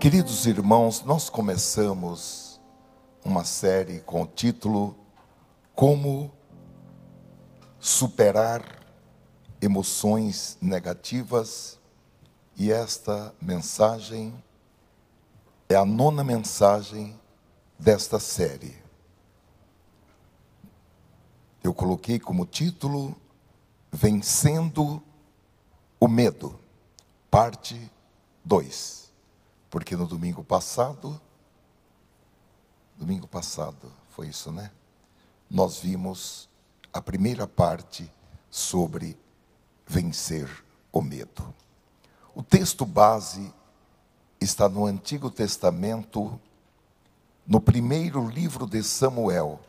Queridos irmãos, nós começamos uma série com o título Como Superar Emoções Negativas, e esta mensagem é a 9ª mensagem desta série. Eu coloquei como título Vencendo o Medo, parte 2. Porque no domingo passado foi isso, né? Nós vimos a primeira parte sobre vencer o medo. O texto base está no Antigo Testamento, no primeiro livro de Samuel.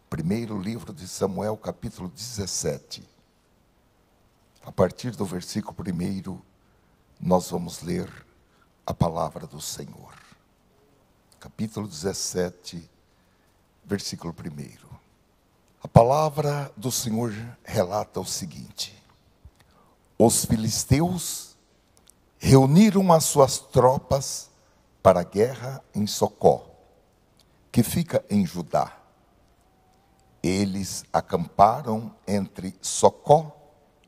Primeiro livro de Samuel, capítulo 17. A partir do versículo 1, nós vamos ler a palavra do Senhor. Capítulo 17, versículo 1. A palavra do Senhor relata o seguinte: os filisteus reuniram as suas tropas para a guerra em Socó, que fica em Judá. Eles acamparam entre Socó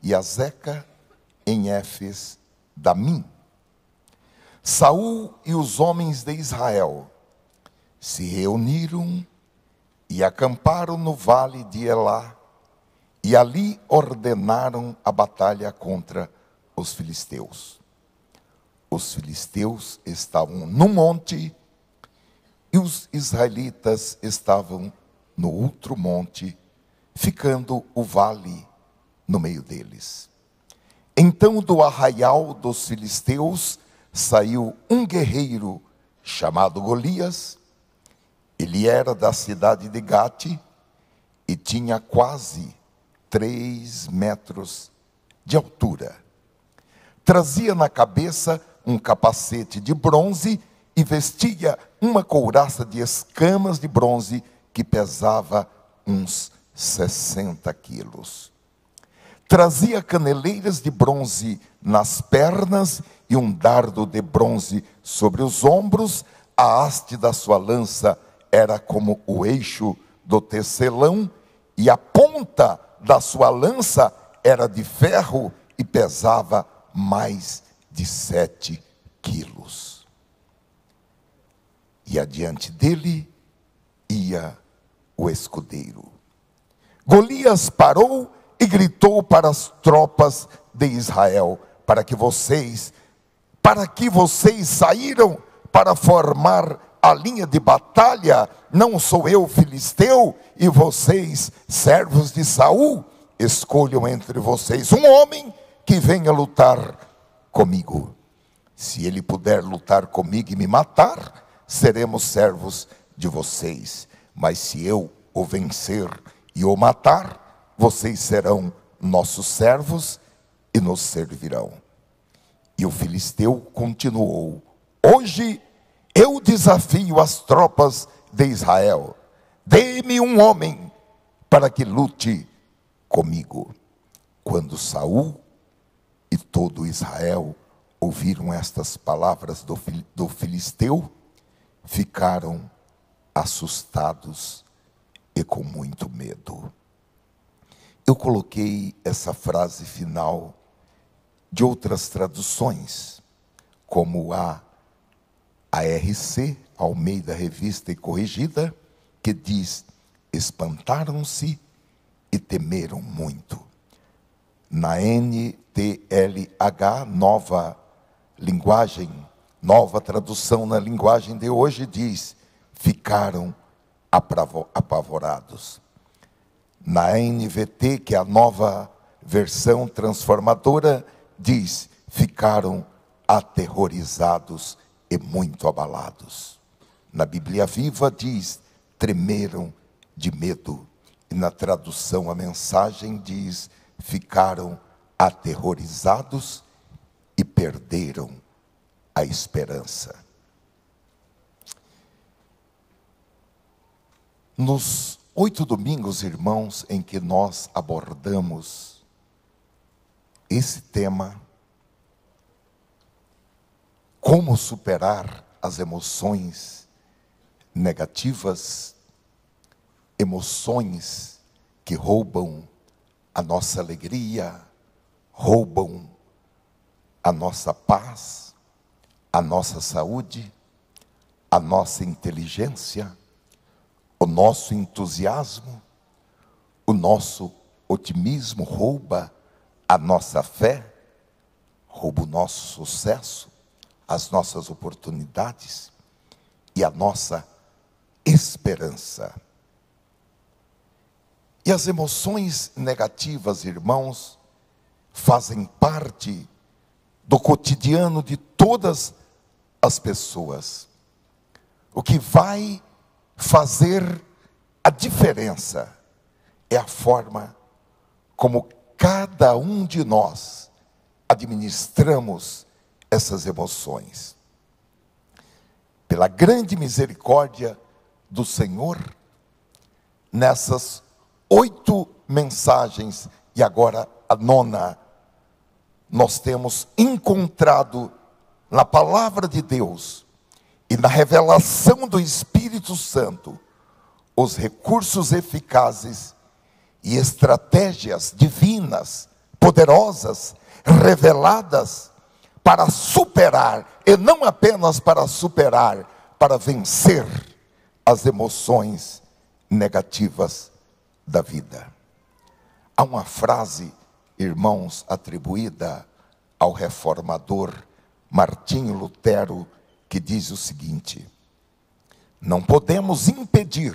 e Azeca, em Éfes-Damim. Saul e os homens de Israel se reuniram e acamparam no vale de Elá, e ali ordenaram a batalha contra os filisteus. Os filisteus estavam no monte e os israelitas estavam no outro monte, ficando o vale no meio deles. Então do arraial dos filisteus saiu um guerreiro chamado Golias. Ele era da cidade de Gate e tinha quase 3 metros de altura. Trazia na cabeça um capacete de bronze e vestia uma couraça de escamas de bronze que pesava uns 60 quilos. Trazia caneleiras de bronze nas pernas e um dardo de bronze sobre os ombros. A haste da sua lança era como o eixo do tecelão, e a ponta da sua lança era de ferro e pesava mais de 7 quilos. E adiante dele ia o escudeiro. Golias parou e gritou para as tropas de Israel: para que vocês saíram para formar a linha de batalha? Não sou eu filisteu e vocês servos de Saul? Escolham entre vocês um homem que venha lutar comigo. Se ele puder lutar comigo e me matar, seremos servos de vocês. Mas se eu o vencer e o matar, vocês serão nossos servos e nos servirão. E o filisteu continuou: hoje eu desafio as tropas de Israel. Dê-me um homem para que lute comigo. Quando Saul e todo Israel ouviram estas palavras do filisteu, ficaram assustados e com muito medo. Eu coloquei essa frase final de outras traduções, como a ARC, Almeida Revista e Corrigida, que diz: espantaram-se e temeram muito. Na NTLH, nova tradução na linguagem de hoje, diz: ficaram apavorados. Na NVT, que é a nova versão transformadora, diz: ficaram aterrorizados e muito abalados. Na Bíblia Viva diz: tremeram de medo. E na tradução A Mensagem diz: ficaram aterrorizados e perderam a esperança. Nos 8 domingos, irmãos, em que nós abordamos esse tema, como superar as emoções negativas, emoções que roubam a nossa alegria, roubam a nossa paz, a nossa saúde, a nossa inteligência, o nosso entusiasmo, o nosso otimismo, rouba a nossa fé, rouba o nosso sucesso, as nossas oportunidades e a nossa esperança. E as emoções negativas, irmãos, fazem parte do cotidiano de todas as pessoas. O que vai fazer a diferença é a forma como cada um de nós administramos essas emoções. Pela grande misericórdia do Senhor, nessas 8 mensagens, e agora a 9ª, nós temos encontrado na palavra de Deus e na revelação do Espírito Santo os recursos eficazes e estratégias divinas, poderosas, reveladas para superar, e não apenas para superar, para vencer as emoções negativas da vida. Há uma frase, irmãos, atribuída ao reformador Martinho Lutero, que diz o seguinte: não podemos impedir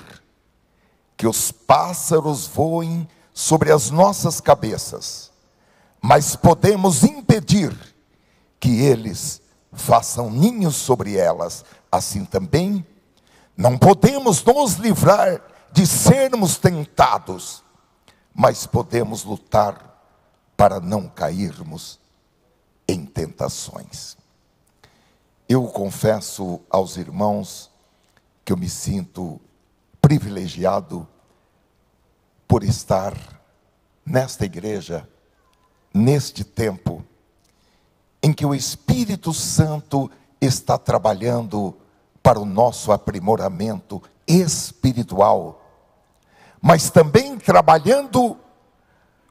que os pássaros voem sobre as nossas cabeças, mas podemos impedir que eles façam ninhos sobre elas. Assim também, não podemos nos livrar de sermos tentados, mas podemos lutar para não cairmos em tentações. Eu confesso aos irmãos que eu me sinto privilegiado por estar nesta igreja, neste tempo, em que o Espírito Santo está trabalhando para o nosso aprimoramento espiritual, mas também trabalhando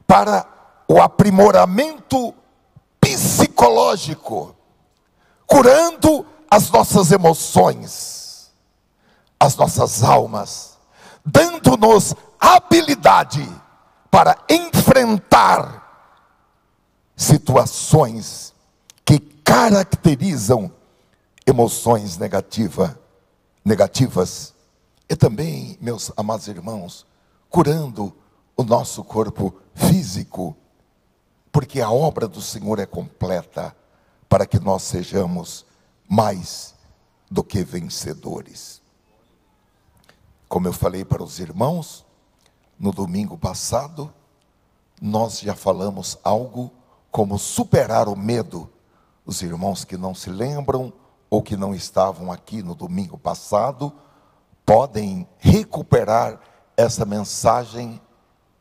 para o aprimoramento psicológico, curando as nossas emoções, as nossas almas, dando-nos habilidade para enfrentar situações que caracterizam emoções negativas. E também, meus amados irmãos, curando o nosso corpo físico, porque a obra do Senhor é completa para que nós sejamos mais do que vencedores. Como eu falei para os irmãos, no domingo passado, nós já falamos algo como superar o medo. Os irmãos que não se lembram ou que não estavam aqui no domingo passado, podem recuperar essa mensagem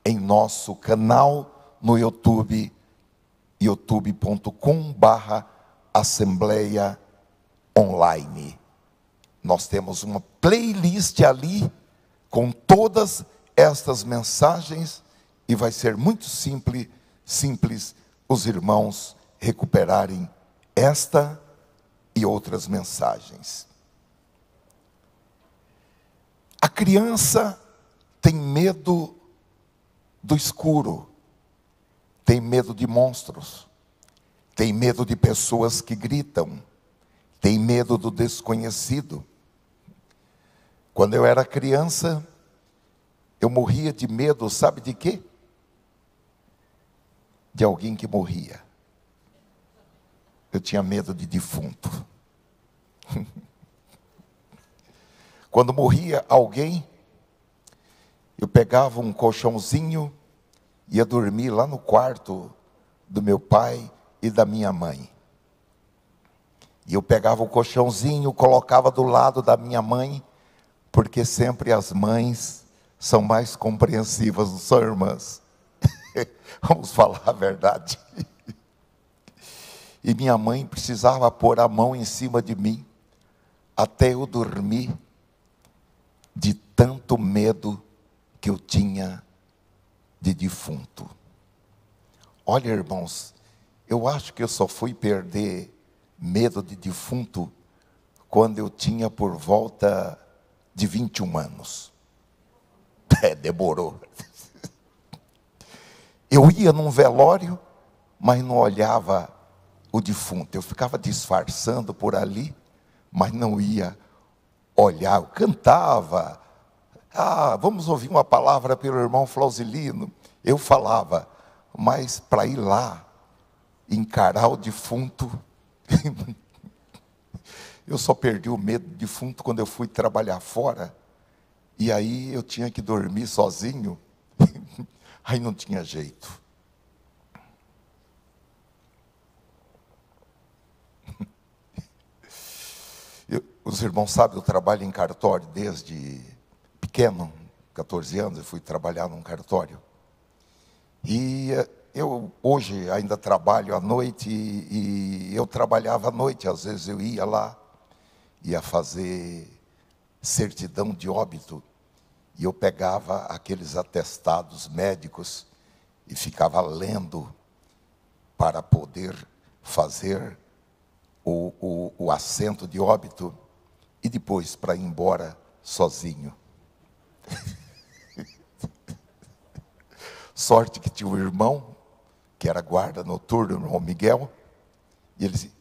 em nosso canal no YouTube, youtube.com/Assembleia Online. Nós temos uma playlist ali com todas estas mensagens e vai ser muito simples os irmãos recuperarem esta e outras mensagens. A criança tem medo do escuro, tem medo de monstros, tem medo de pessoas que gritam, tem medo do desconhecido. Quando eu era criança, eu morria de medo, sabe de quê? De alguém que morria. Eu tinha medo de defunto. Quando morria alguém, eu pegava um colchãozinho, ia dormir lá no quarto do meu pai e da minha mãe. E eu pegava o colchãozinho, colocava do lado da minha mãe, porque sempre as mães são mais compreensivas, não são, irmãs? Vamos falar a verdade. E minha mãe precisava pôr a mão em cima de mim, até eu dormir, de tanto medo que eu tinha de defunto. Olha, irmãos, eu acho que eu só fui perder medo de defunto quando eu tinha por volta de 21 anos. Demorou. Eu ia num velório, mas não olhava o defunto. Eu ficava disfarçando por ali, mas não ia olhar. Eu cantava. Vamos ouvir uma palavra pelo irmão Flausilino. Eu falava, mas para ir lá, encarar o defunto, eu só perdi o medo do defunto quando eu fui trabalhar fora. E aí eu tinha que dormir sozinho. Aí não tinha jeito. Os irmãos sabem, eu trabalho em cartório desde pequeno, 14 anos, eu fui trabalhar num cartório. E eu hoje ainda trabalho à noite, e eu trabalhava à noite, às vezes eu ia lá, ia fazer certidão de óbito, e eu pegava aqueles atestados médicos e ficava lendo para poder fazer o assento de óbito e depois para ir embora sozinho. Sorte que tinha um irmão, que era guarda noturno, o irmão Miguel, e ele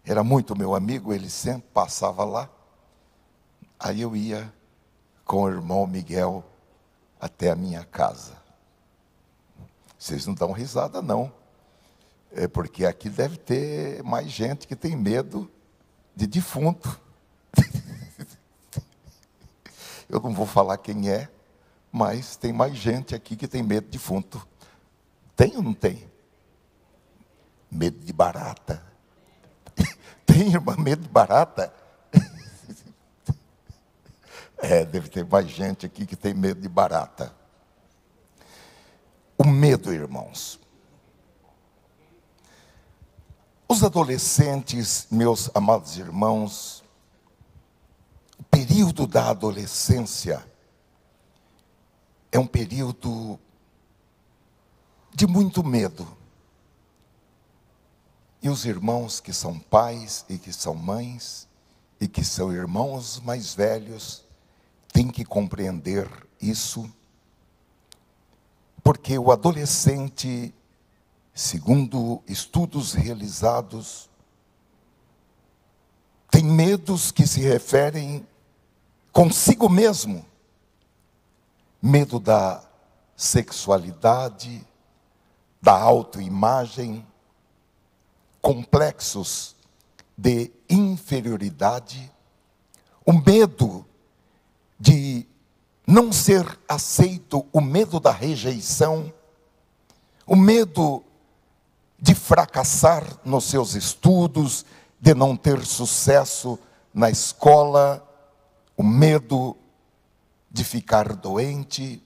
era muito meu amigo, ele sempre passava lá. Aí eu ia com o irmão Miguel até a minha casa. Vocês não dão risada, não. É porque aqui deve ter mais gente que tem medo de defunto. Eu não vou falar quem é, mas tem mais gente aqui que tem medo de defunto. Tem ou não tem? Medo de barata. Tem, irmã, medo de barata? Deve ter mais gente aqui que tem medo de barata. O medo, irmãos. Os adolescentes, meus amados irmãos, o período da adolescência é um período de muito medo. E os irmãos que são pais e que são mães e que são irmãos mais velhos têm que compreender isso, porque o adolescente, segundo estudos realizados, tem medos que se referem consigo mesmo. Medo da sexualidade, da autoimagem, complexos de inferioridade, o medo de não ser aceito, o medo da rejeição, o medo de fracassar nos seus estudos, de não ter sucesso na escola, o medo de ficar doente.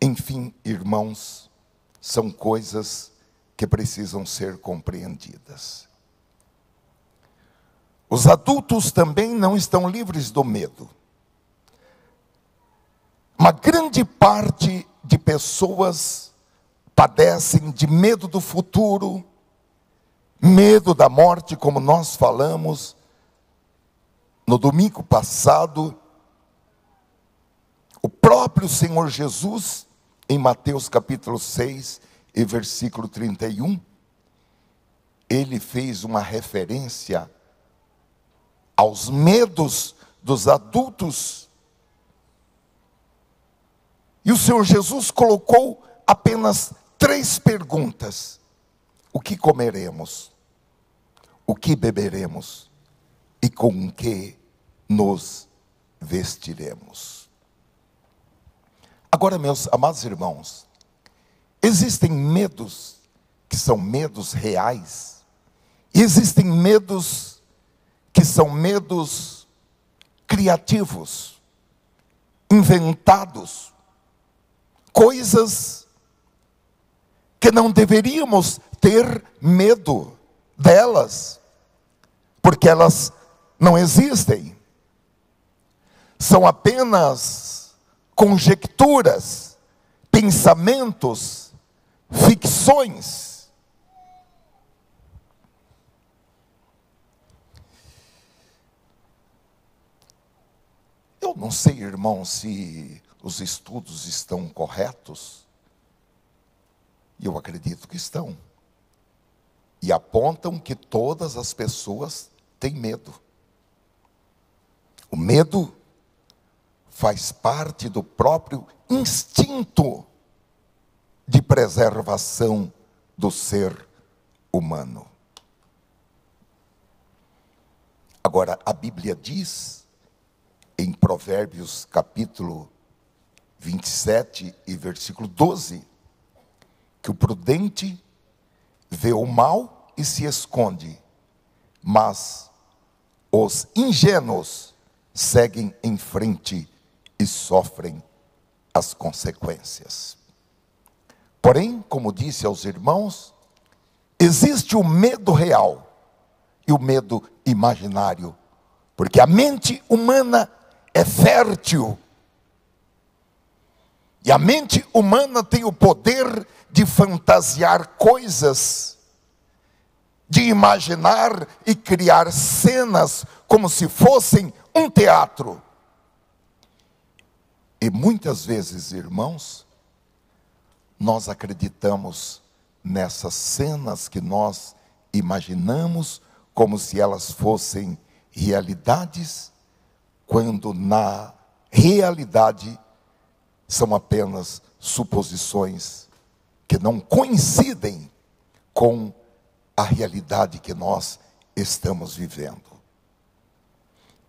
Enfim, irmãos, são coisas que precisam ser compreendidas. Os adultos também não estão livres do medo. Uma grande parte de pessoas padecem de medo do futuro, medo da morte, como nós falamos no domingo passado. O próprio Senhor Jesus, em Mateus capítulo 6 e versículo 31, ele fez uma referência aos medos dos adultos. E o Senhor Jesus colocou apenas 3 perguntas: o que comeremos? O que beberemos? E com que nos vestiremos? Agora, meus amados irmãos, existem medos que são medos reais, e existem medos que são medos criativos, inventados, coisas que não deveríamos ter medo delas, porque elas não existem. São apenas conjecturas, pensamentos, ficções. Eu não sei, irmão, se os estudos estão corretos. E eu acredito que estão. E apontam que todas as pessoas têm medo. O medo faz parte do próprio instinto de preservação do ser humano. Agora, a Bíblia diz, em Provérbios capítulo 27 e versículo 12, que o prudente vê o mal e se esconde, mas os ingênuos seguem em frente e sofrem as consequências. Porém, como disse aos irmãos, existe o medo real e o medo imaginário, porque a mente humana é fértil. E a mente humana tem o poder de fantasiar coisas, de imaginar e criar cenas como se fossem um teatro. E muitas vezes, irmãos, nós acreditamos nessas cenas que nós imaginamos como se elas fossem realidades, quando na realidade são apenas suposições que não coincidem com a realidade que nós estamos vivendo.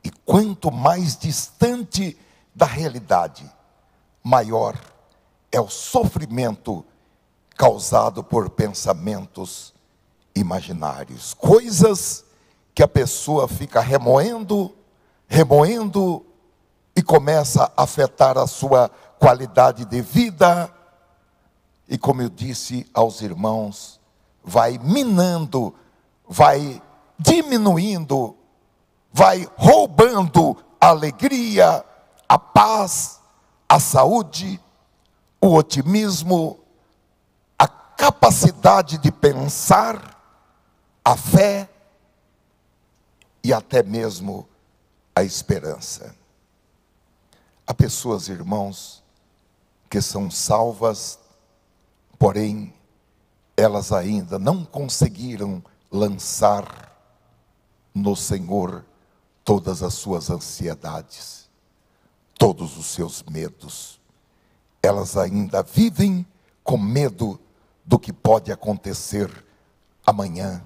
E quanto mais distante da realidade, maior é o sofrimento causado por pensamentos imaginários. Coisas que a pessoa fica remoendo e começa a afetar a sua qualidade de vida. E como eu disse aos irmãos, vai minando, vai diminuindo, vai roubando a alegria, a paz, a saúde, o otimismo, a capacidade de pensar, a fé e até mesmo a esperança. Há pessoas, irmãos, que são salvas, porém, elas ainda não conseguiram lançar no Senhor todas as suas ansiedades, todos os seus medos. Elas ainda vivem com medo do que pode acontecer amanhã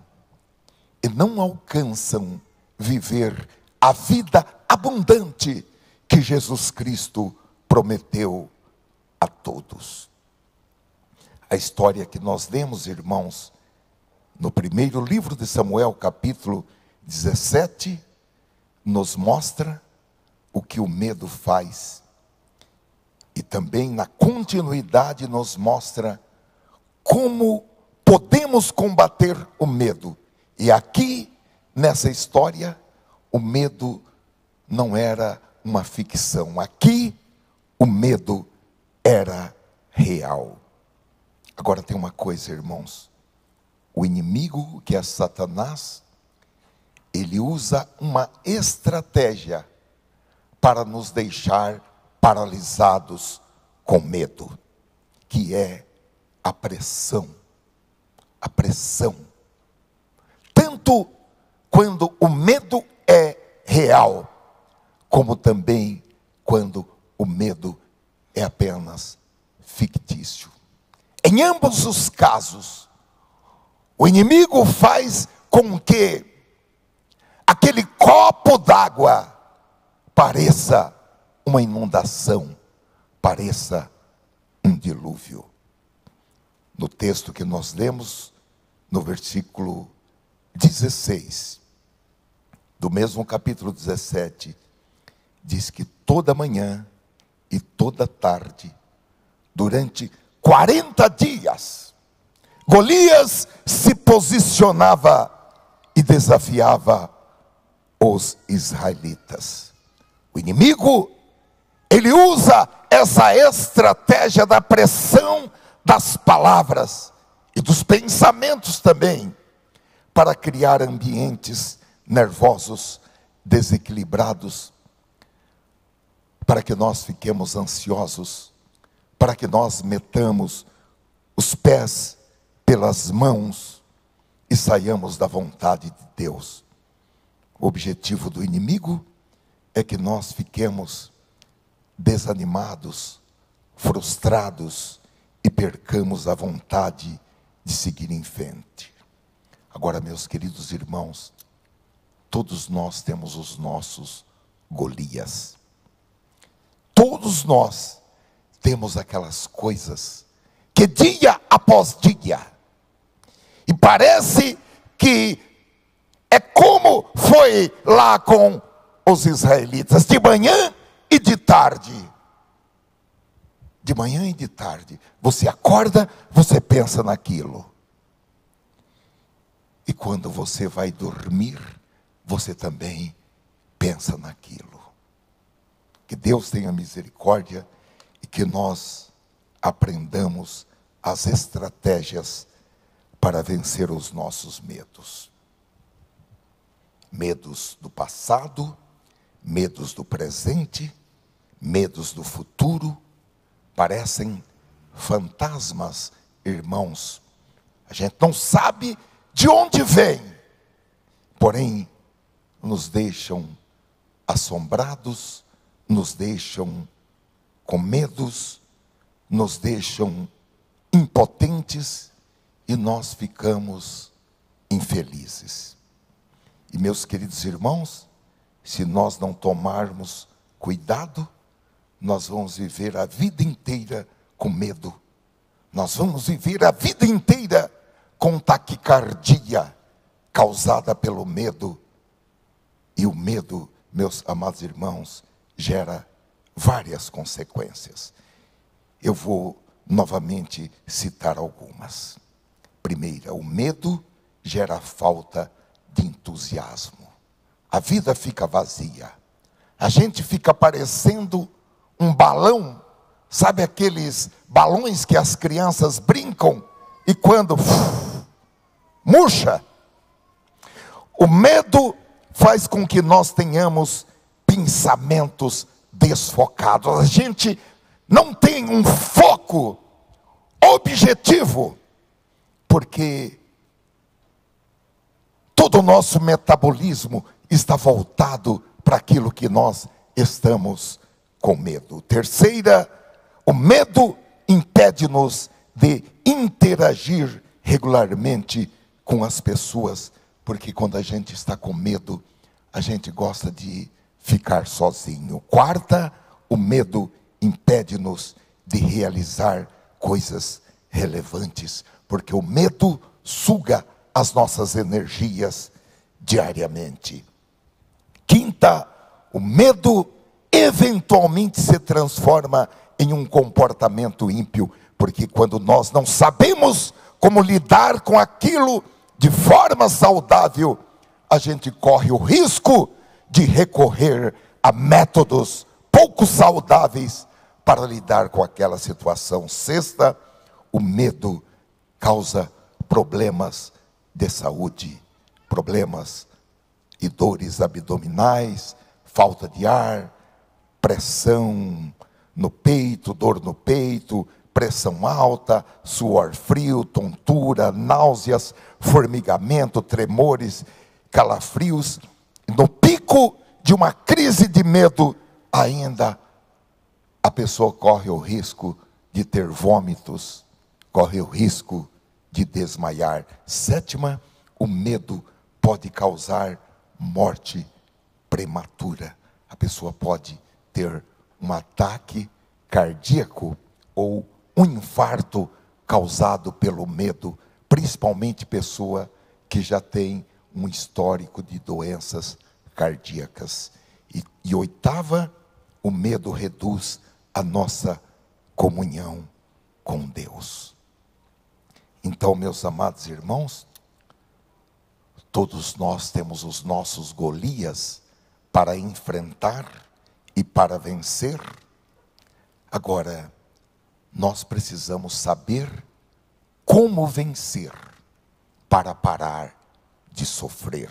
e não alcançam viver a vida abundante que Jesus Cristo prometeu a todos. A história que nós lemos, irmãos, no primeiro livro de Samuel, capítulo 17, nos mostra o que o medo faz. E também na continuidade nos mostra como podemos combater o medo. E aqui, nessa história, o medo não era uma ficção. Aqui, o medo era real. Agora tem uma coisa, irmãos. O inimigo, que é Satanás, ele usa uma estratégia para nos deixar paralisados com medo, que é a pressão. A pressão. Tanto quando o medo é real, como também quando o medo é apenas fictício. Em ambos os casos, o inimigo faz com que aquele copo d'água pareça uma inundação, pareça um dilúvio. No texto que nós lemos, no versículo 16, do mesmo capítulo 17, diz que toda manhã e toda tarde, durante 40 dias, Golias se posicionava e desafiava os israelitas. O inimigo, ele usa essa estratégia da pressão das palavras e dos pensamentos também, para criar ambientes nervosos, desequilibrados, para que nós fiquemos ansiosos, para que nós metamos os pés pelas mãos e saiamos da vontade de Deus. O objetivo do inimigo é que nós fiquemos desanimados, frustrados e percamos a vontade de seguir em frente. Agora, meus queridos irmãos, todos nós temos os nossos Golias. Todos nós temos aquelas coisas que dia após dia, e parece que é como foi lá com os israelitas, de manhã e de tarde. De manhã e de tarde, você acorda, você pensa naquilo. E quando você vai dormir, você também pensa naquilo. Que Deus tenha misericórdia e que nós aprendamos as estratégias para vencer os nossos medos. Medos do passado, medos do presente, medos do futuro, parecem fantasmas, irmãos. A gente não sabe de onde vem, porém nos deixam assombrados, nos deixam com medos, nos deixam impotentes e nós ficamos infelizes. E meus queridos irmãos, se nós não tomarmos cuidado, nós vamos viver a vida inteira com medo. Nós vamos viver a vida inteira com taquicardia causada pelo medo. E o medo, meus amados irmãos, gera várias consequências. Eu vou novamente citar algumas. Primeira, o medo gera falta de entusiasmo. A vida fica vazia. A gente fica parecendo um balão, sabe aqueles balões que as crianças brincam e quando murcha? O medo faz com que nós tenhamos pensamentos desfocados. A gente não tem um foco objetivo, porque todo o nosso metabolismo está voltado para aquilo que nós estamos com medo. Terceira, o medo impede-nos de interagir regularmente com as pessoas, porque quando a gente está com medo, a gente gosta de ficar sozinho. Quarta, o medo impede-nos de realizar coisas relevantes, porque o medo suga as nossas energias diariamente. Quinta, o medo eventualmente se transforma em um comportamento ímpio, porque quando nós não sabemos como lidar com aquilo de forma saudável, a gente corre o risco de recorrer a métodos pouco saudáveis para lidar com aquela situação. Sexta, o medo causa problemas de saúde, problemas e dores abdominais, falta de ar, pressão no peito, dor no peito, pressão alta, suor frio, tontura, náuseas, formigamento, tremores, calafrios. No pico de uma crise de medo, ainda a pessoa corre o risco de ter vômitos, corre o risco de desmaiar. Sétima, o medo pode causar morte prematura. A pessoa pode ter um ataque cardíaco ou um infarto causado pelo medo, principalmente pessoa que já tem um histórico de doenças cardíacas. E oitava, o medo reduz a nossa comunhão com Deus. Então, meus amados irmãos, Todos nós temos os nossos Golias para enfrentar e para vencer. Agora, nós precisamos saber como vencer para parar de sofrer.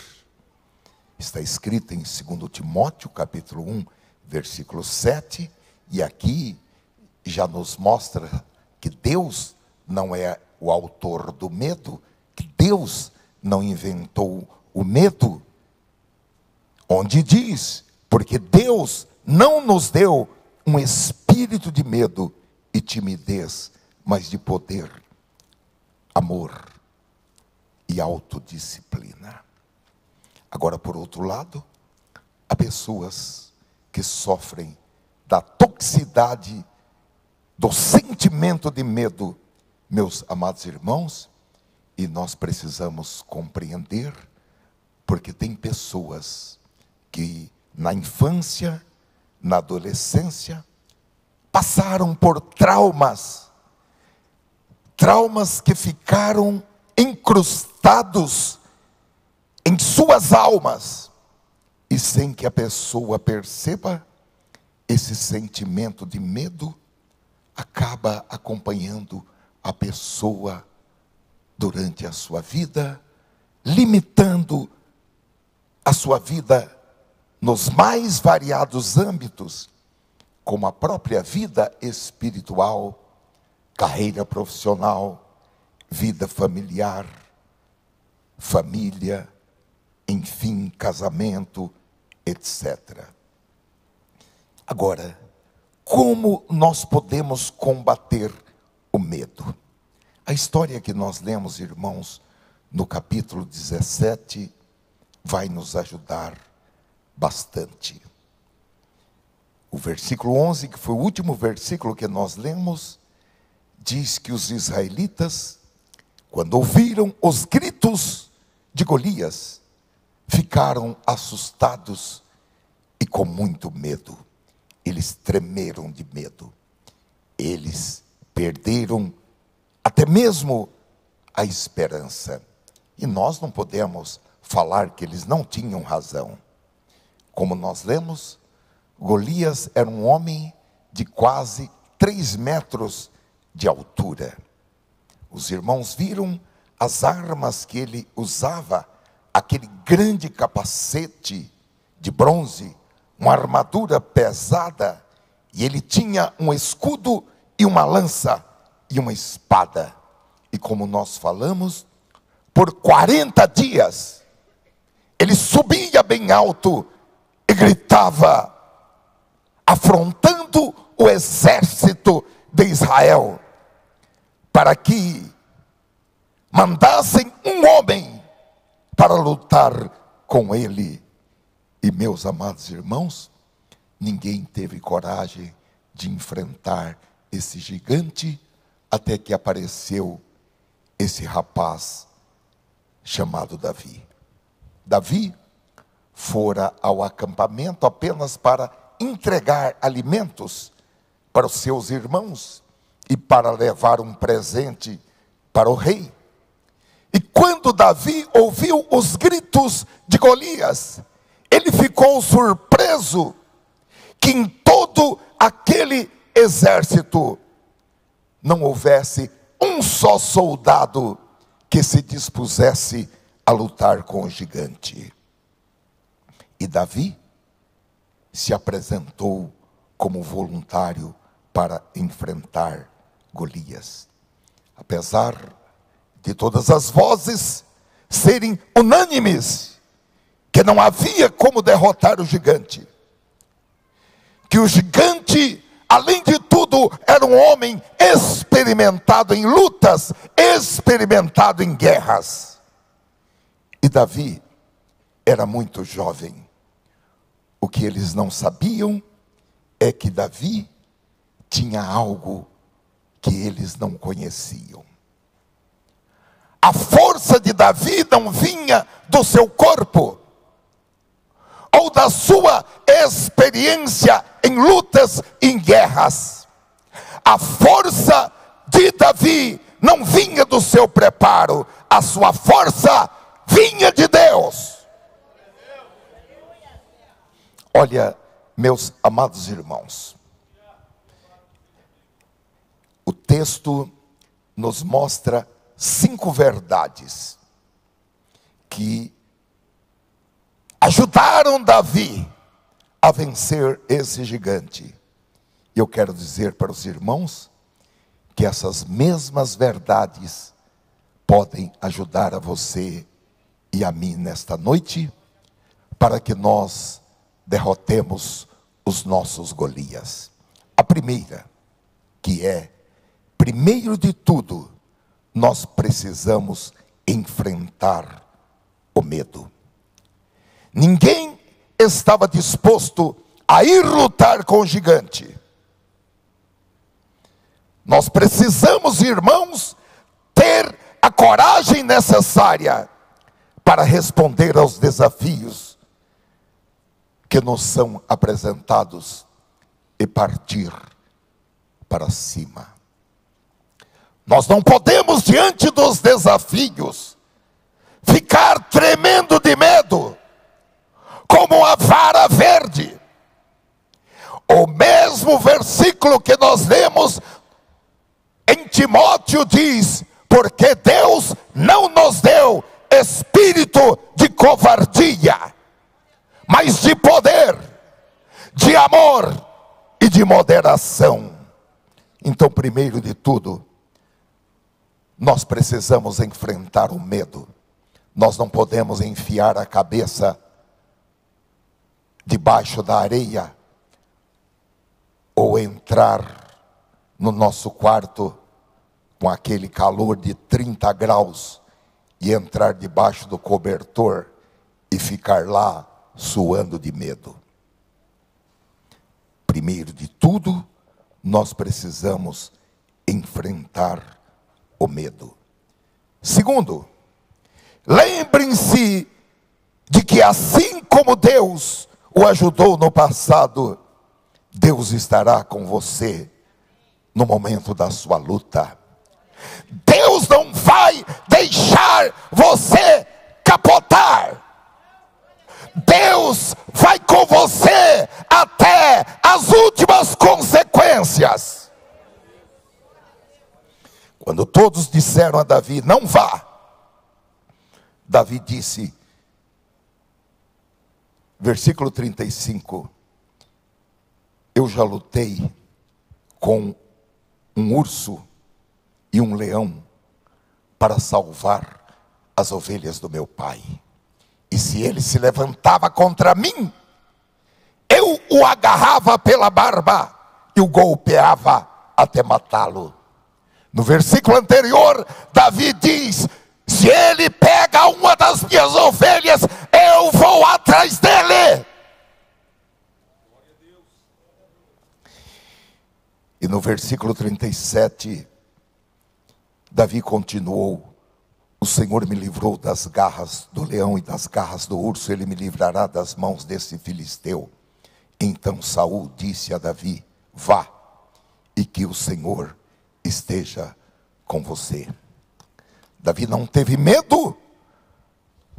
Está escrito em 2 Timóteo, capítulo 1, versículo 7, e aqui já nos mostra que Deus não é o autor do medo, que Deus não inventou o medo, onde diz, porque Deus não nos deu um espírito de medo e timidez, mas de poder, amor e autodisciplina. Agora, por outro lado, há pessoas que sofrem da toxicidade do sentimento de medo, meus amados irmãos, e nós precisamos compreender, porque tem pessoas que na infância, na adolescência, passaram por traumas que ficaram incrustados em suas almas, e sem que a pessoa perceba, esse sentimento de medo acaba acompanhando a pessoa durante a sua vida, limitando a sua vida nos mais variados âmbitos, como a própria vida espiritual, carreira profissional, vida familiar, família, enfim, casamento, etc. Agora, como nós podemos combater o medo? A história que nós lemos, irmãos, no capítulo 17, vai nos ajudar bastante. O versículo 11, que foi o último versículo que nós lemos, diz que os israelitas, quando ouviram os gritos de Golias, ficaram assustados e com muito medo. Eles tremeram de medo. Eles perderam até mesmo a esperança. E nós não podemos falar que eles não tinham razão. Como nós lemos, Golias era um homem de quase 3 metros de altura. Os irmãos viram as armas que ele usava, aquele grande capacete de bronze, uma armadura pesada, e ele tinha um escudo e uma lança e uma espada. E como nós falamos, por 40 dias, ele subia bem alto e gritava, afrontando o exército de Israel, para que mandassem um homem para lutar com ele. E meus amados irmãos, ninguém teve coragem de enfrentar esse gigante, até que apareceu esse rapaz chamado Davi. Davi fora ao acampamento apenas para entregar alimentos para os seus irmãos e para levar um presente para o rei. E quando Davi ouviu os gritos de Golias, ele ficou surpreso que em todo aquele exército não houvesse um só soldado que se dispusesse a lutar com o gigante. E Davi se apresentou como voluntário para enfrentar Golias. Apesar de todas as vozes serem unânimes, que não havia como derrotar o gigante, que o gigante, além de tudo, era um homem experimentado em lutas, experimentado em guerras. E Davi era muito jovem. O que eles não sabiam é que Davi tinha algo que eles não conheciam. A força de Davi não vinha do seu corpo, ou da sua experiência em lutas e em guerras. A força de Davi não vinha do seu preparo, a sua força vinha de Deus. Olha, meus amados irmãos, o texto nos mostra 5 verdades que ajudaram Davi a vencer esse gigante. E eu quero dizer para os irmãos que essas mesmas verdades podem ajudar a você e a mim nesta noite, para que nós derrotemos os nossos Golias. A primeira, que é, primeiro de tudo, nós precisamos enfrentar o medo. Ninguém estava disposto a ir lutar com o gigante. Nós precisamos, irmãos, ter a coragem necessária para responder aos desafios que nos são apresentados e partir para cima. Nós não podemos, diante dos desafios, ficar tremendo de medo, como a vara verde. O mesmo versículo que nós lemos em Timóteo diz: porque Deus não nos deu espírito de covardia, mas de poder, de amor e de moderação. Então, primeiro de tudo, nós precisamos enfrentar o medo. Nós não podemos enfiar a cabeça debaixo da areia, ou entrar no nosso quarto com aquele calor de 30 graus e entrar debaixo do cobertor e ficar lá suando de medo. Primeiro de tudo, nós precisamos enfrentar o medo. Segundo, lembrem-se de que assim como Deus o ajudou no passado, Deus estará com você no momento da sua luta. Deus não vai deixar você capotar. Deus vai com você até as últimas consequências. Quando todos disseram a Davi: não vá, Davi disse, versículo 35, eu já lutei com um urso e um leão para salvar as ovelhas do meu pai. E se ele se levantava contra mim, eu o agarrava pela barba e o golpeava até matá-lo. No versículo anterior, Davi diz: se ele pega uma das minhas ovelhas, eu vou atrás dele. E no versículo 37, Davi continuou: o Senhor me livrou das garras do leão e das garras do urso, ele me livrará das mãos desse filisteu. Então Saul disse a Davi: vá, e que o Senhor esteja com você. Davi não teve medo,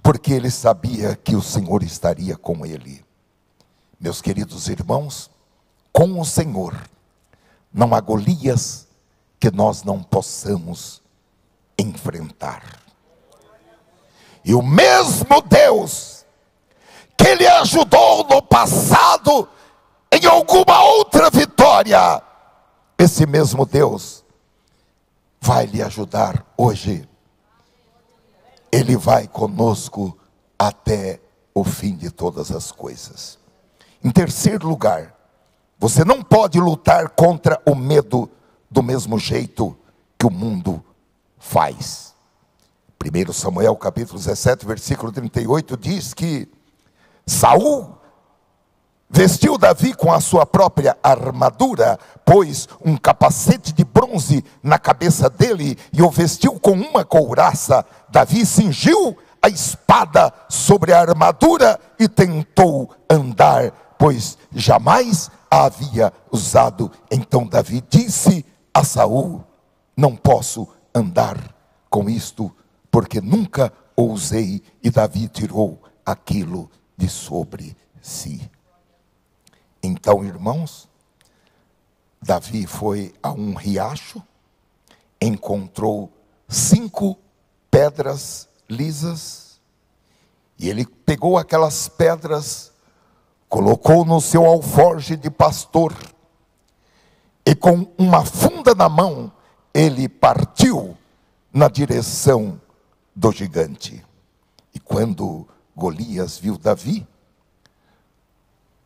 porque ele sabia que o Senhor estaria com ele. Meus queridos irmãos, com o Senhor não há Golias que nós não possamos enfrentar. E o mesmo Deus que lhe ajudou no passado em alguma outra vitória, esse mesmo Deus vai lhe ajudar hoje. Ele vai conosco até o fim de todas as coisas. Em terceiro lugar, você não pode lutar contra o medo do mesmo jeito que o mundo faz. 1 Samuel capítulo 17, versículo 38 diz que Saul vestiu Davi com a sua própria armadura, pôs um capacete de bronze na cabeça dele e o vestiu com uma couraça. Davi cingiu a espada sobre a armadura e tentou andar, pois jamais a havia usado. Então Davi disse a Saul: não posso andar com isto, porque nunca ousei, e Davi tirou aquilo de sobre si. Então, irmãos, Davi foi a um riacho, encontrou 5 pedras lisas, e ele pegou aquelas pedras, colocou no seu alforje de pastor, e com uma funda na mão, ele partiu na direção do gigante. E quando Golias viu Davi,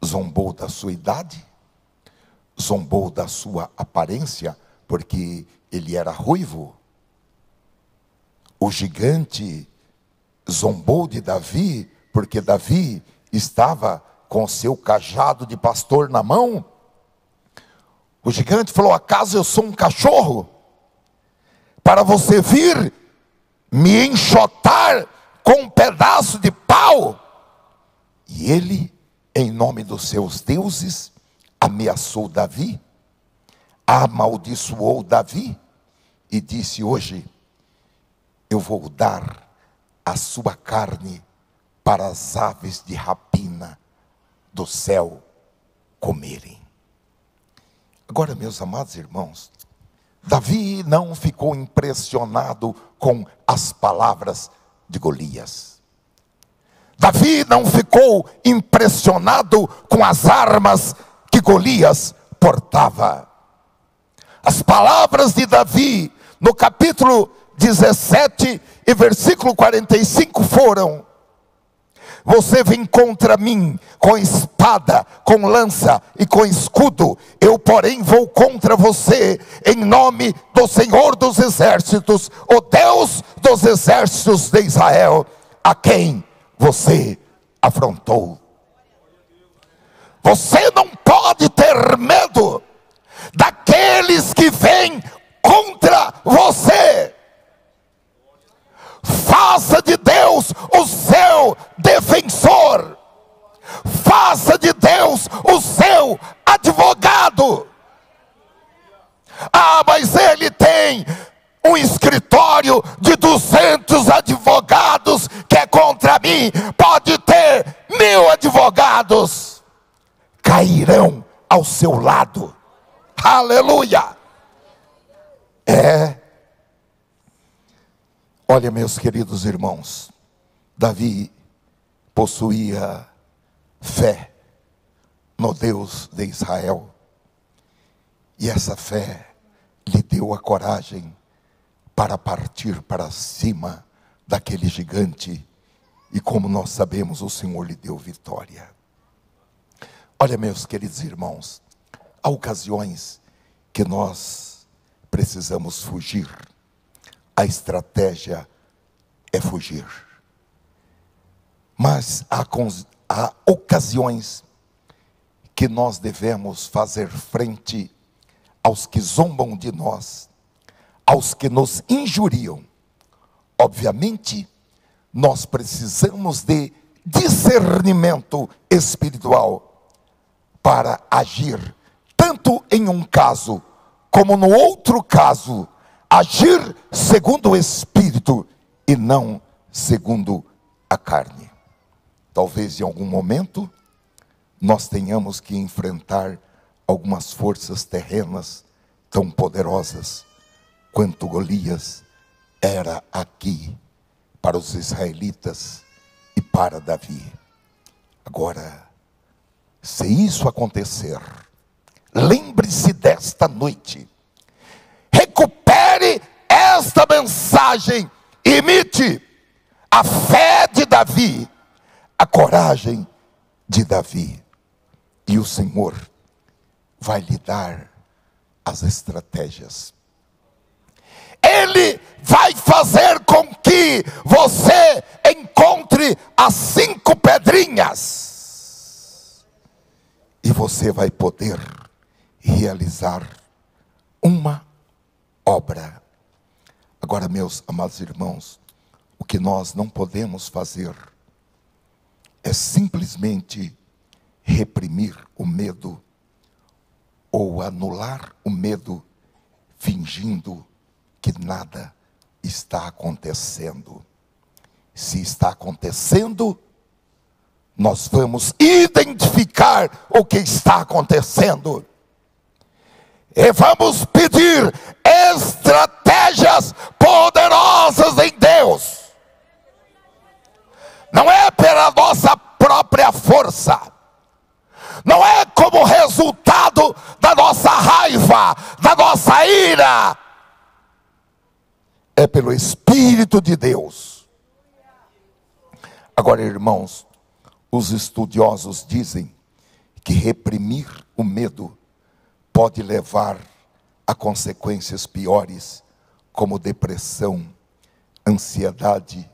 zombou da sua idade, zombou da sua aparência, porque ele era ruivo. O gigante zombou de Davi, porque Davi estava com seu cajado de pastor na mão. O gigante falou: acaso eu sou um cachorro, para você vir me enxotar com um pedaço de pau? E ele, em nome dos seus deuses, ameaçou Davi, amaldiçoou Davi, e disse: hoje eu vou dar a sua carne para as aves de rapina do céu comerem. Agora, meus amados irmãos, Davi não ficou impressionado com as palavras de Golias. Davi não ficou impressionado com as armas que Golias portava. As palavras de Davi, no capítulo 17 e versículo 45 foram: você vem contra mim com espada, com lança e com escudo, eu porém vou contra você em nome do Senhor dos exércitos, o Deus dos exércitos de Israel, a quem você afrontou. Você não pode ter medo daqueles que vêm contra você. Faça de Deus o seu defensor. Faça de Deus o seu advogado. Ah, mas ele tem um escritório de 200 advogados que é contra mim. Pode ter 1000 advogados, cairão ao seu lado. Aleluia. Olha, meus queridos irmãos, Davi possuía fé no Deus de Israel, e essa fé lhe deu a coragem para partir para cima daquele gigante, e como nós sabemos, o Senhor lhe deu vitória. Olha, meus queridos irmãos, há ocasiões que nós precisamos fugir. A estratégia é fugir. Mas há ocasiões que nós devemos fazer frente aos que zombam de nós, aos que nos injuriam. Obviamente, nós precisamos de discernimento espiritual para agir, tanto em um caso como no outro caso, agir segundo o Espírito e não segundo a carne. Talvez em algum momento nós tenhamos que enfrentar algumas forças terrenas tão poderosas quanto Golias era aqui para os israelitas e para Davi. Agora, se isso acontecer, lembre-se desta noite, recupere esta mensagem, imite a fé de Davi, a coragem de Davi, e o Senhor vai lhe dar as estratégias. Ele vai fazer com que você encontre as 5 pedrinhas, e você vai poder realizar uma obra. Agora, meus amados irmãos, o que nós não podemos fazer é simplesmente reprimir o medo ou anular o medo, fingindo que nada está acontecendo. Se está acontecendo, nós vamos identificar o que está acontecendo. E vamos pedir estratégias poderosas em Deus. Não é pela nossa própria força. Não é como resultado da nossa raiva, da nossa ira. É pelo Espírito de Deus. Agora, irmãos, os estudiosos dizem que reprimir o medo pode levar a consequências piores, como depressão, ansiedade,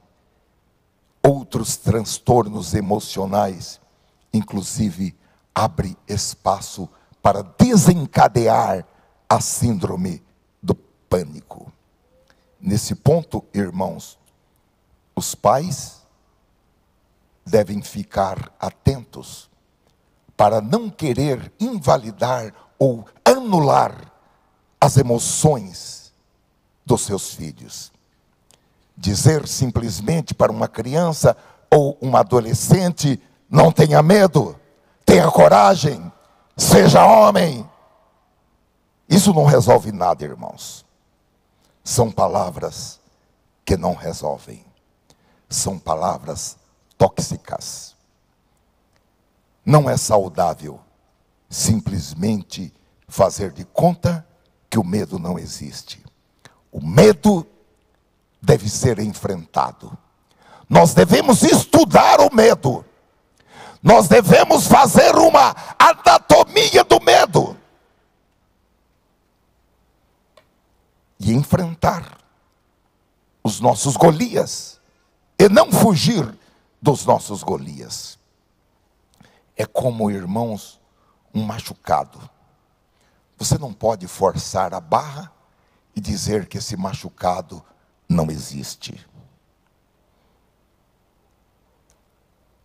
outros transtornos emocionais, inclusive abre espaço para desencadear a síndrome do pânico. Nesse ponto, irmãos, os pais devem ficar atentos para não querer invalidar ou anular as emoções dos seus filhos. Dizer simplesmente para uma criança ou um adolescente: não tenha medo, tenha coragem, seja homem. Isso não resolve nada, irmãos. São palavras que não resolvem. São palavras tóxicas. Não é saudável simplesmente fazer de conta que o medo não existe. O medo deve ser enfrentado. Nós devemos estudar o medo. Nós devemos fazer uma anatomia do medo. E enfrentar os nossos Golias. E não fugir dos nossos Golias. É como, irmãos, um machucado. Você não pode forçar a barra e dizer que esse machucado não existe.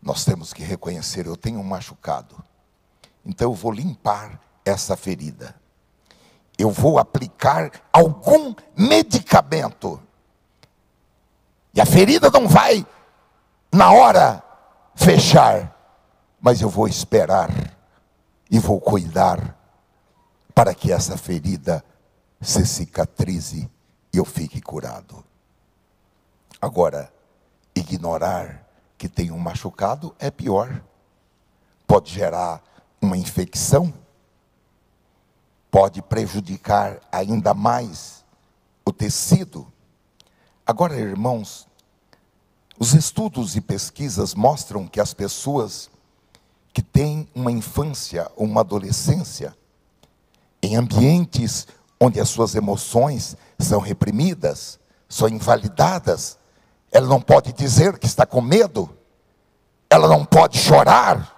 Nós temos que reconhecer: eu tenho um machucado, então eu vou limpar essa ferida. Eu vou aplicar algum medicamento. E a ferida não vai, na hora, fechar. Mas eu vou esperar e vou cuidar para que essa ferida se cicatrize e eu fique curado. Agora, ignorar que tem um machucado é pior. Pode gerar uma infecção, pode prejudicar ainda mais o tecido. Agora, irmãos, os estudos e pesquisas mostram que as pessoas que têm uma infância ou uma adolescência em ambientes onde as suas emoções são reprimidas, são invalidadas, ela não pode dizer que está com medo, ela não pode chorar.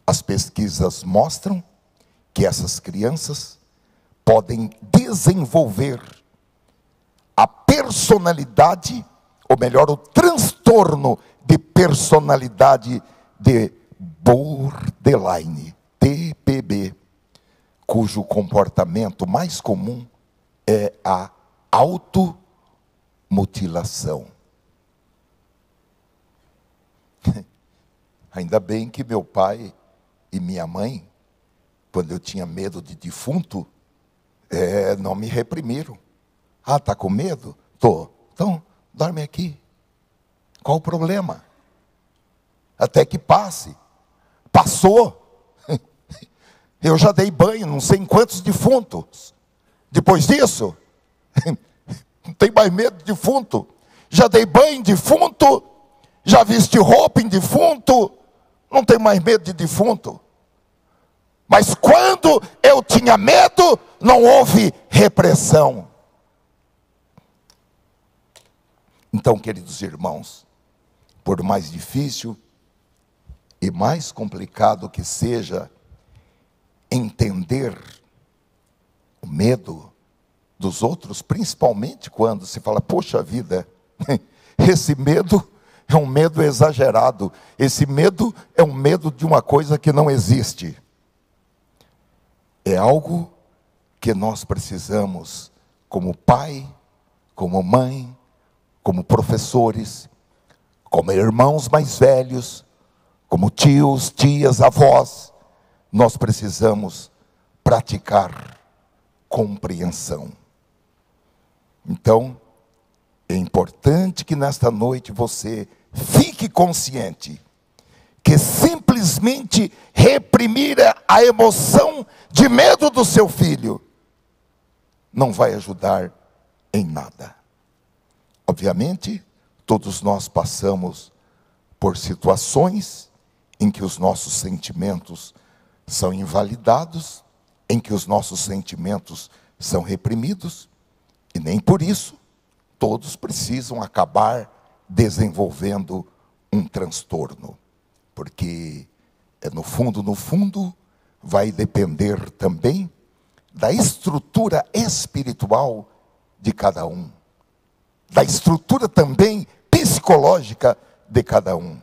As pesquisas mostram que essas crianças podem desenvolver a personalidade, ou melhor, o transtorno de personalidade de borderline, TPB, cujo comportamento mais comum é a automutilação. Ainda bem que meu pai e minha mãe, quando eu tinha medo de defunto, não me reprimiram. Ah, está com medo? Tô. Então, dorme aqui. Qual o problema? Até que passe. Passou. Eu já dei banho, não sei em quantos defuntos. Depois disso, não tem mais medo de defunto. Já dei banho em defunto, já vesti roupa em defunto, não tenho mais medo de defunto. Mas quando eu tinha medo, não houve repressão. Então, queridos irmãos, por mais difícil e mais complicado que seja entender o medo dos outros, principalmente quando se fala: poxa vida, esse medo é um medo exagerado, esse medo é um medo de uma coisa que não existe. É algo que nós precisamos, como pai, como mãe, como professores, como irmãos mais velhos, como tios, tias, avós, nós precisamos praticar compreensão. Então, é importante que nesta noite você fique consciente que simplesmente reprimir a emoção de medo do seu filho não vai ajudar em nada. Obviamente, todos nós passamos por situações em que os nossos sentimentos são invalidados, em que os nossos sentimentos são reprimidos, e nem por isso todos precisam acabar desenvolvendo um transtorno, porque no fundo, vai depender também da estrutura espiritual de cada um, da estrutura também psicológica de cada um.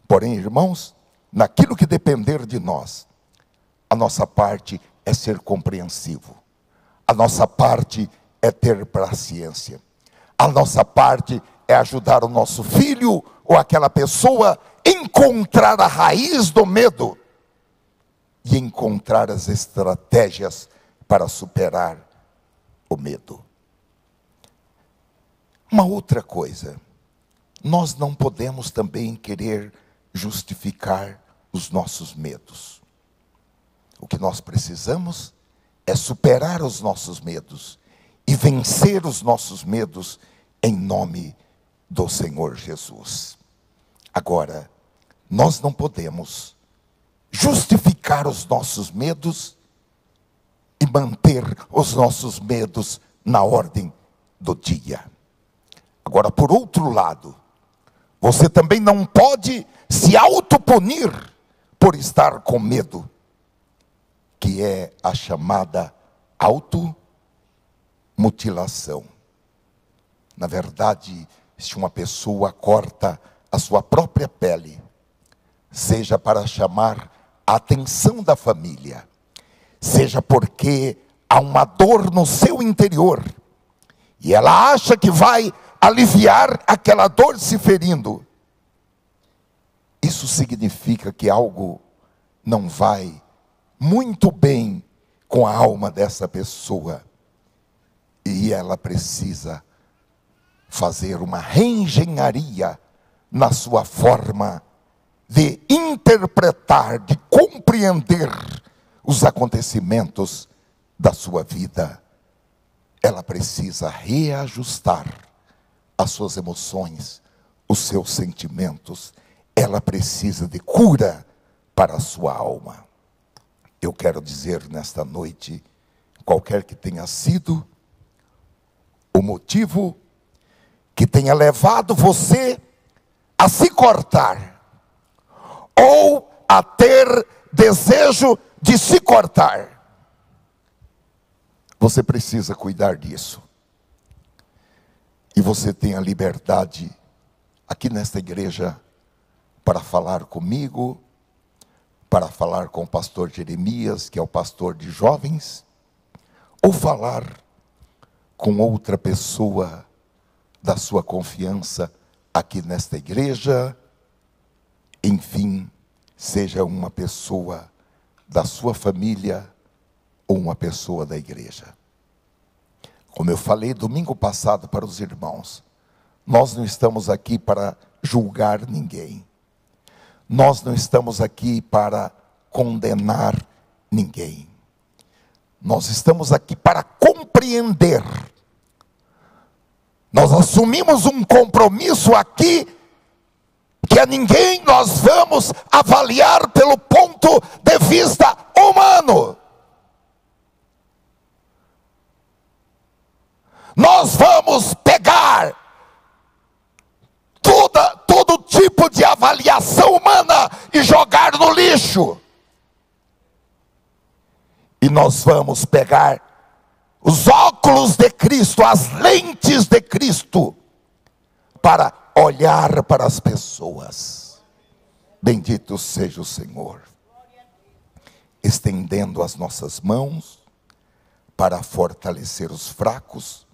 Porém, irmãos, naquilo que depender de nós, a nossa parte é ser compreensivo, a nossa parte é ter paciência, a nossa parte é ajudar o nosso filho ou aquela pessoa a encontrar a raiz do medo e encontrar as estratégias para superar o medo. Uma outra coisa, nós não podemos também querer justificar os nossos medos. O que nós precisamos é superar os nossos medos e vencer os nossos medos em nome do Senhor Jesus. Agora, nós não podemos justificar os nossos medos e manter os nossos medos na ordem do dia. Agora, por outro lado, você também não pode se autopunir por estar com medo, que é a chamada automutilação. Na verdade, se uma pessoa corta a sua própria pele, seja para chamar a atenção da família, seja porque há uma dor no seu interior, e ela acha que vai aliviar aquela dor se ferindo, isso significa que algo não vai muito bem com a alma dessa pessoa, e ela precisa fazer uma reengenharia na sua forma de interpretar, de compreender os acontecimentos da sua vida. Ela precisa reajustar as suas emoções, os seus sentimentos. Ela precisa de cura para a sua alma. Eu quero dizer nesta noite, qualquer que tenha sido o motivo que tenha levado você a se cortar, ou a ter desejo de se cortar, você precisa cuidar disso. E você tem a liberdade aqui nesta igreja para falar comigo, para falar com o pastor Jeremias, que é o pastor de jovens, ou falar com outra pessoa da sua confiança aqui nesta igreja, enfim, seja uma pessoa da sua família ou uma pessoa da igreja. Como eu falei domingo passado para os irmãos, nós não estamos aqui para julgar ninguém. Nós não estamos aqui para condenar ninguém. Nós estamos aqui para compreender. Nós assumimos um compromisso aqui, que a ninguém nós vamos avaliar pelo ponto de vista humano. Nós vamos pegar todo tipo de avaliação humana e jogar no lixo. E nós vamos pegar os óculos de Cristo, as lentes de Cristo, para olhar para as pessoas. Bendito seja o Senhor. Estendendo as nossas mãos para fortalecer os fracos,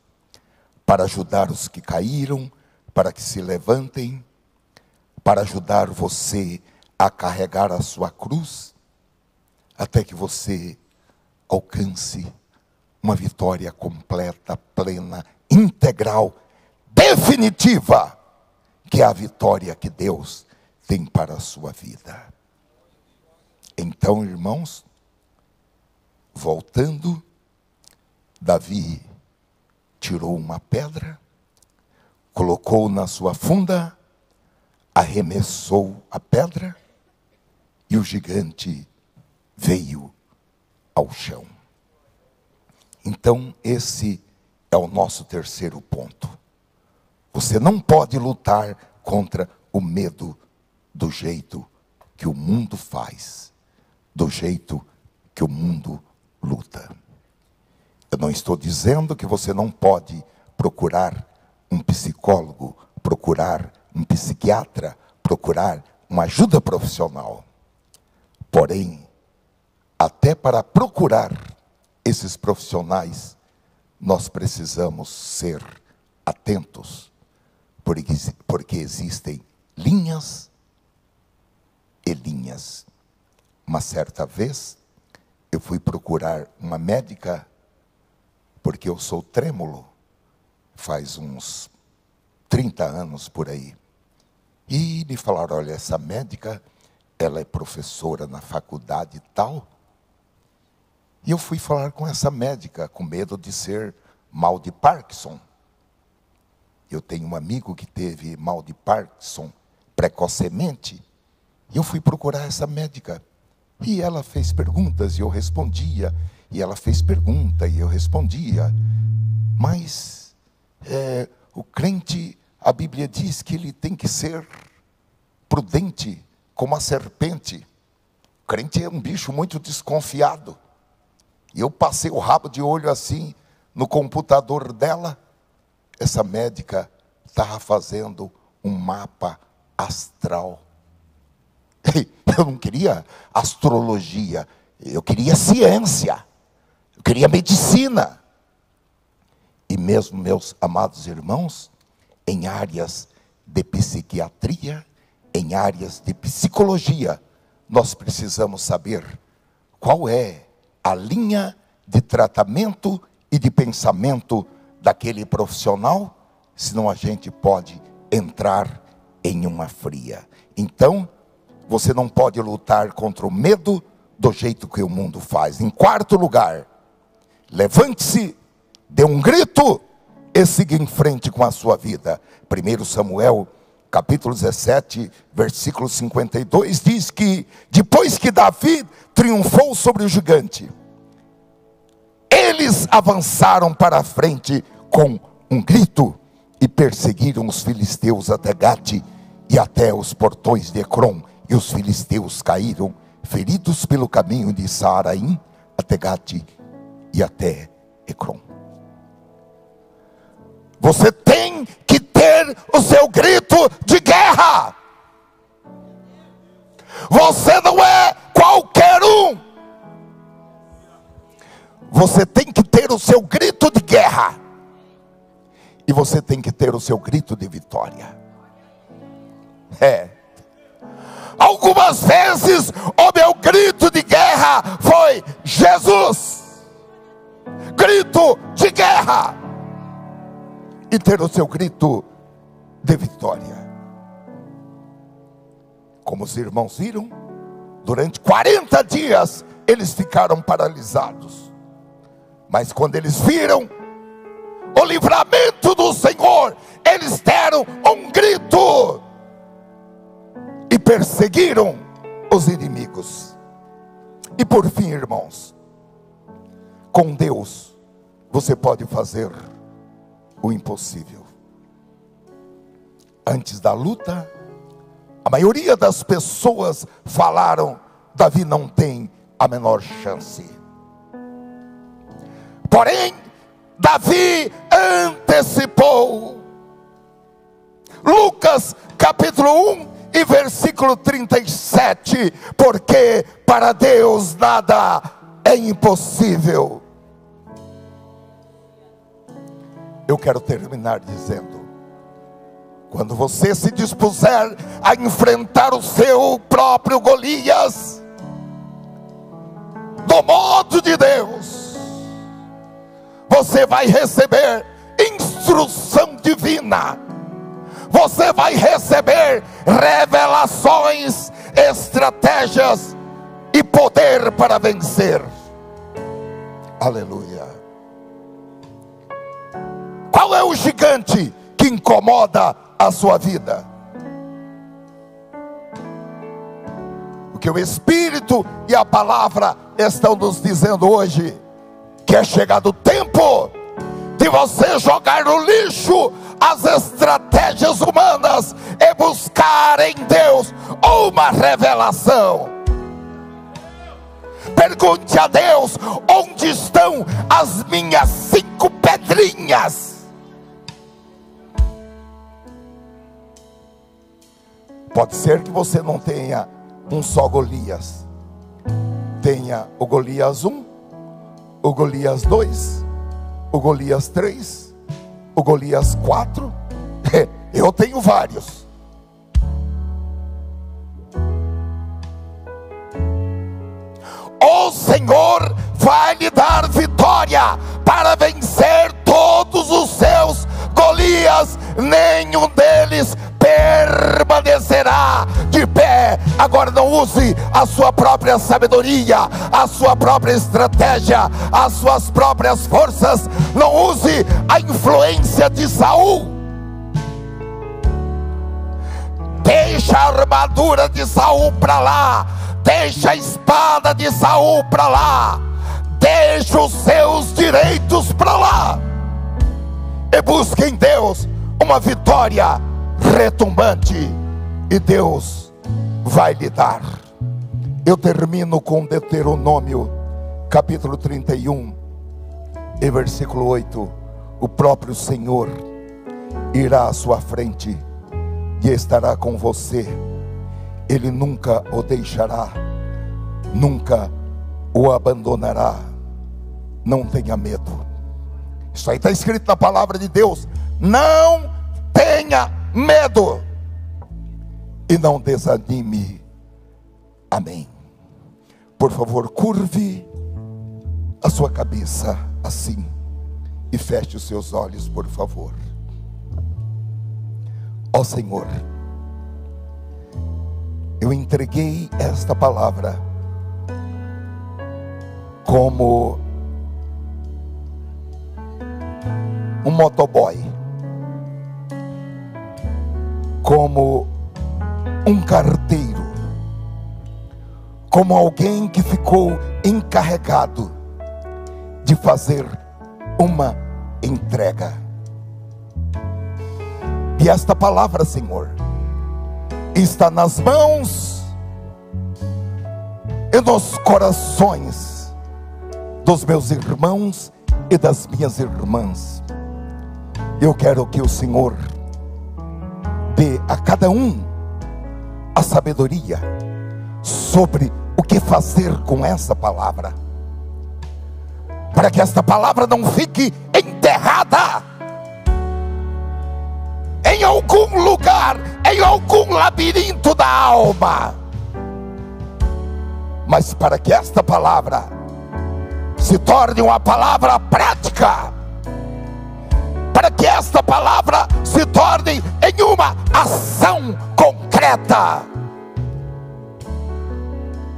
para ajudar os que caíram, para que se levantem, para ajudar você a carregar a sua cruz, até que você alcance uma vitória completa, plena, integral, definitiva, que é a vitória que Deus tem para a sua vida. Então, irmãos, voltando, Davi tirou uma pedra, colocou na sua funda, arremessou a pedra e o gigante veio ao chão. Então, esse é o nosso terceiro ponto. Você não pode lutar contra o medo do jeito que o mundo faz, do jeito que o mundo luta. Eu não estou dizendo que você não pode procurar um psicólogo, procurar um psiquiatra, procurar uma ajuda profissional. Porém, até para procurar esses profissionais, nós precisamos ser atentos, porque existem linhas e linhas. Uma certa vez, eu fui procurar uma médica, porque eu sou trêmulo, faz uns 30 anos por aí. E me falaram, olha, essa médica, ela é professora na faculdade e tal. E eu fui falar com essa médica, com medo de ser mal de Parkinson. Eu tenho um amigo que teve mal de Parkinson precocemente. E eu fui procurar essa médica. E ela fez perguntas e eu respondia. E ela fez pergunta e eu respondia. Mas o crente, a Bíblia diz que ele tem que ser prudente como a serpente. O crente é um bicho muito desconfiado. E eu passei o rabo de olho assim no computador dela. Essa médica estava fazendo um mapa astral. Eu não queria astrologia, eu queria ciência, eu queria medicina. E mesmo, meus amados irmãos, em áreas de psiquiatria, em áreas de psicologia, nós precisamos saber qual é a linha de tratamento e de pensamento daquele profissional, senão a gente pode entrar em uma fria. Então, você não pode lutar contra o medo do jeito que o mundo faz. Em quarto lugar, levante-se, dê um grito e siga em frente com a sua vida. 1 Samuel, capítulo 17, versículo 52, diz que depois que Davi triunfou sobre o gigante, eles avançaram para a frente com um grito e perseguiram os filisteus até Gate e até os portões de Ecrom. E os filisteus caíram feridos pelo caminho de Saaraim até Gate e até Ecrom. Você tem que ter o seu grito de guerra. Você não é qualquer um. Você tem que ter o seu grito de guerra. E você tem que ter o seu grito de vitória. Algumas vezes o meu grito de guerra foi Jesus. Grito de guerra. E ter o seu grito de vitória. Como os irmãos viram, durante 40 dias eles ficaram paralisados. Mas quando eles viram o livramento do Senhor, eles deram um grito e perseguiram os inimigos. E por fim, irmãos, com Deus você pode fazer o impossível. Antes da luta, a maioria das pessoas falaram: Davi não tem a menor chance. Porém, Davi antecipou. Lucas capítulo 1 e versículo 37. Porque para Deus nada é impossível. Eu quero terminar dizendo: quando você se dispuser a enfrentar o seu próprio Golias, do modo de Deus, você vai receber instrução divina, você vai receber revelações, estratégias e poder para vencer. Aleluia. Qual é o gigante que incomoda a sua vida? O que o Espírito e a palavra estão nos dizendo hoje, que é chegado o tempo de você jogar no lixo as estratégias humanas e buscar em Deus uma revelação. Pergunte a Deus: onde estão as minhas 5 pedrinhas? Pode ser que você não tenha um só Golias. Tenha o Golias 1, o Golias 2, o Golias 3, o Golias 4. Eu tenho vários. O Senhor vai lhe dar vitória para vencer todos os seus Golias. Nenhum deles permanecerá de pé. Agora não use a sua própria sabedoria, a sua própria estratégia, as suas próprias forças. Não use a influência de Saul. Deixa a armadura de Saul para lá. Deixa a espada de Saul para lá. Deixa os seus direitos para lá. E busque em Deus uma vitória retumbante. E Deus vai lhe dar. Eu termino com Deuteronômio capítulo 31 e versículo 8. O próprio Senhor irá à sua frente e estará com você. Ele nunca o deixará, nunca o abandonará. Não tenha medo. Isso aí está escrito na palavra de Deus. Não tenha medo e não desanime. Amém. Por favor, curve a sua cabeça assim e feche os seus olhos, por favor. Ó Senhor, eu entreguei esta palavra como um motoboy, como um carteiro, como alguém que ficou encarregado de fazer uma entrega. E esta palavra, Senhor, está nas mãos e nos corações dos meus irmãos e das minhas irmãs. Eu quero que o Senhor dê a cada um a sabedoria sobre o que fazer com essa palavra, para que esta palavra não fique enterrada em algum lugar, em algum labirinto da alma, mas para que esta palavra se torne uma palavra prática, para que esta palavra se torne em uma ação concreta,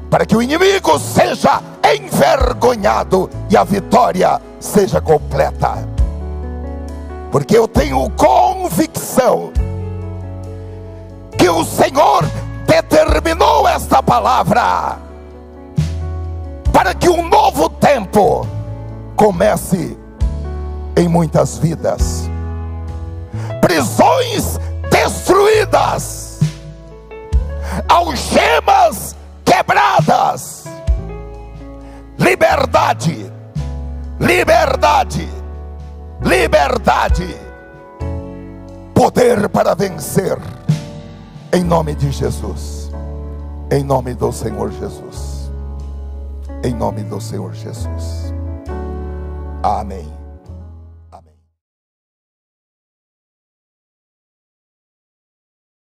para que o inimigo seja envergonhado e a vitória seja completa. Porque eu tenho convicção que o Senhor determinou esta palavra para que um novo tempo comece em muitas vidas. Prisões destruídas, algemas quebradas, liberdade, liberdade, liberdade, poder para vencer, em nome de Jesus, em nome do Senhor Jesus, em nome do Senhor Jesus. Amém.